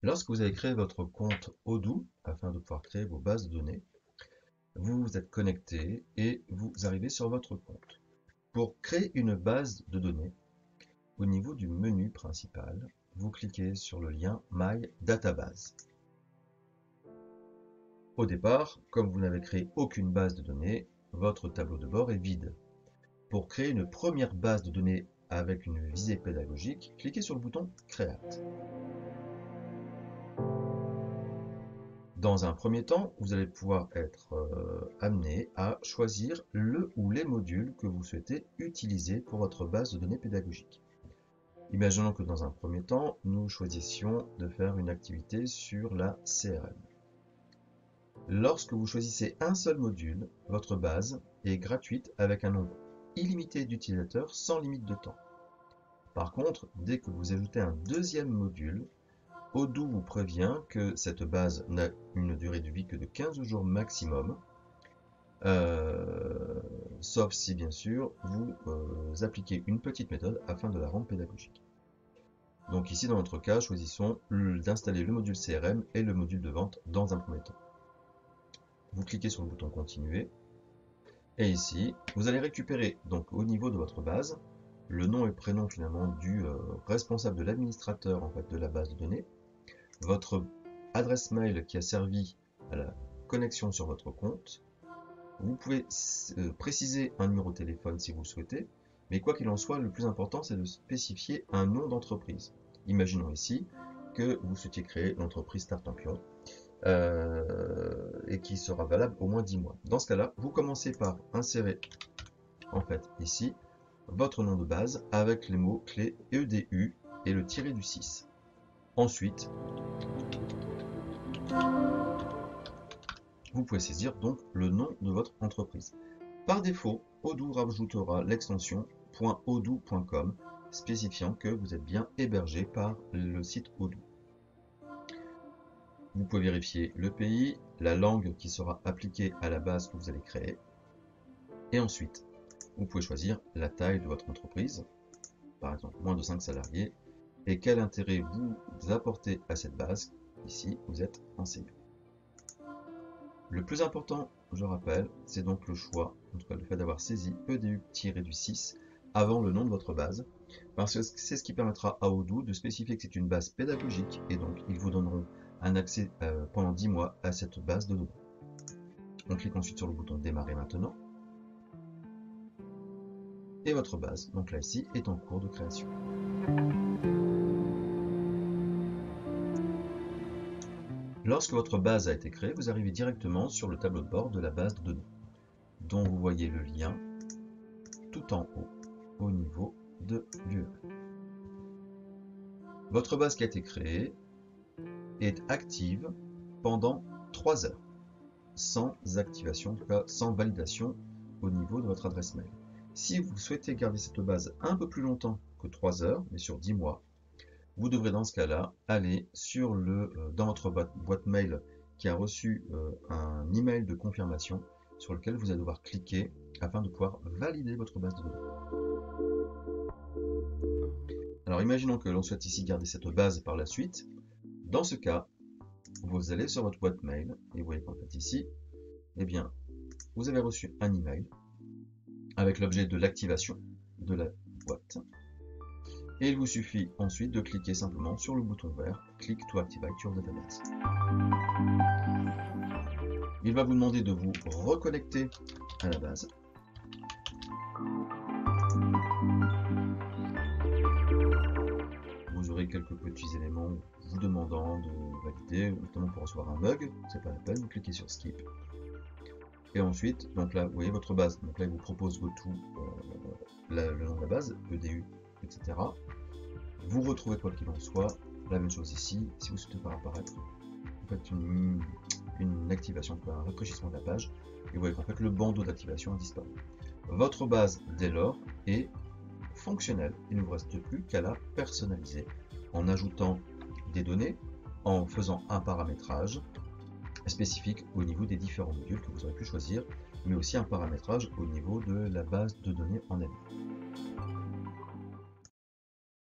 Lorsque vous avez créé votre compte Odoo, afin de pouvoir créer vos bases de données, vous vous êtes connecté et vous arrivez sur votre compte. Pour créer une base de données, au niveau du menu principal, vous cliquez sur le lien My Database. Au départ, comme vous n'avez créé aucune base de données, votre tableau de bord est vide. Pour créer une première base de données avec une visée pédagogique, cliquez sur le bouton Create. Dans un premier temps, vous allez pouvoir être amené à choisir le ou les modules que vous souhaitez utiliser pour votre base de données pédagogique. Imaginons que dans un premier temps, nous choisissions de faire une activité sur la CRM. Lorsque vous choisissez un seul module, votre base est gratuite avec un nombre illimité d'utilisateurs sans limite de temps. Par contre, dès que vous ajoutez un deuxième module, Odoo vous prévient que cette base n'a une durée de vie que de 15 jours maximum, sauf si bien sûr vous appliquez une petite méthode afin de la rendre pédagogique. Donc ici dans notre cas, choisissons d'installer le module CRM et le module de vente dans un premier temps. Vous cliquez sur le bouton continuer et ici vous allez récupérer donc au niveau de votre base le nom et prénom finalement du responsable de l'administrateur en fait de la base de données, votre adresse mail qui a servi à la connexion sur votre compte. Vous pouvez préciser un numéro de téléphone si vous le souhaitez, mais quoi qu'il en soit, le plus important c'est de spécifier un nom d'entreprise. Imaginons ici que vous souhaitiez créer l'entreprise Startampion et qui sera valable au moins 10 mois. Dans ce cas-là, vous commencez par insérer en fait ici votre nom de base avec les mots clés EDU et le tiré du 6. Ensuite, vous pouvez saisir donc le nom de votre entreprise. Par défaut, Odoo rajoutera l'extension .odoo.com spécifiant que vous êtes bien hébergé par le site Odoo. Vous pouvez vérifier le pays, la langue qui sera appliquée à la base que vous allez créer. Et ensuite, vous pouvez choisir la taille de votre entreprise, par exemple moins de 5 salariés, et quel intérêt vous apportez à cette base. Ici, vous êtes enseignant. Le plus important, je rappelle, c'est donc le choix, en tout cas le fait d'avoir saisi EDU-6 avant le nom de votre base, parce que c'est ce qui permettra à Odoo de spécifier que c'est une base pédagogique, et donc ils vous donneront un accès pendant 10 mois à cette base de données. On clique ensuite sur le bouton Démarrer maintenant. Et votre base, donc là ici, est en cours de création. Lorsque votre base a été créée, vous arrivez directement sur le tableau de bord de la base de données, dont vous voyez le lien tout en haut, au niveau de l'URL. Votre base qui a été créée est active pendant 3 heures, sans activation, en tout cas sans validation au niveau de votre adresse mail. Si vous souhaitez garder cette base un peu plus longtemps que 3 heures, mais sur 10 mois, vous devrez dans ce cas-là aller sur dans votre boîte mail qui a reçu un email de confirmation sur lequel vous allez devoir cliquer afin de pouvoir valider votre base de données. Alors imaginons que l'on souhaite ici garder cette base par la suite. Dans ce cas, vous allez sur votre boîte mail et vous voyez qu'en fait ici, eh bien, vous avez reçu un email avec l'objet de l'activation de la boîte. Et il vous suffit ensuite de cliquer simplement sur le bouton vert Click to activate your database. Il va vous demander de vous reconnecter à la base. Vous aurez quelques petits éléments vous demandant de valider, notamment pour recevoir un bug, c'est pas la peine, vous cliquez sur Skip. Et ensuite, donc là, vous voyez votre base, donc là il vous propose le tout, le nom de la base, EDU, etc. Vous retrouvez quoi qu'il en soit, la même chose ici, si vous souhaitez faire apparaître, vous faites une activation, un rafraîchissement de la page, et vous voyez qu'en fait le bandeau d'activation a disparu. Votre base, dès lors, est fonctionnelle, il ne vous reste plus qu'à la personnaliser, en ajoutant des données, en faisant un paramétrage spécifique au niveau des différents modules que vous aurez pu choisir, mais aussi un paramétrage au niveau de la base de données en elle-même.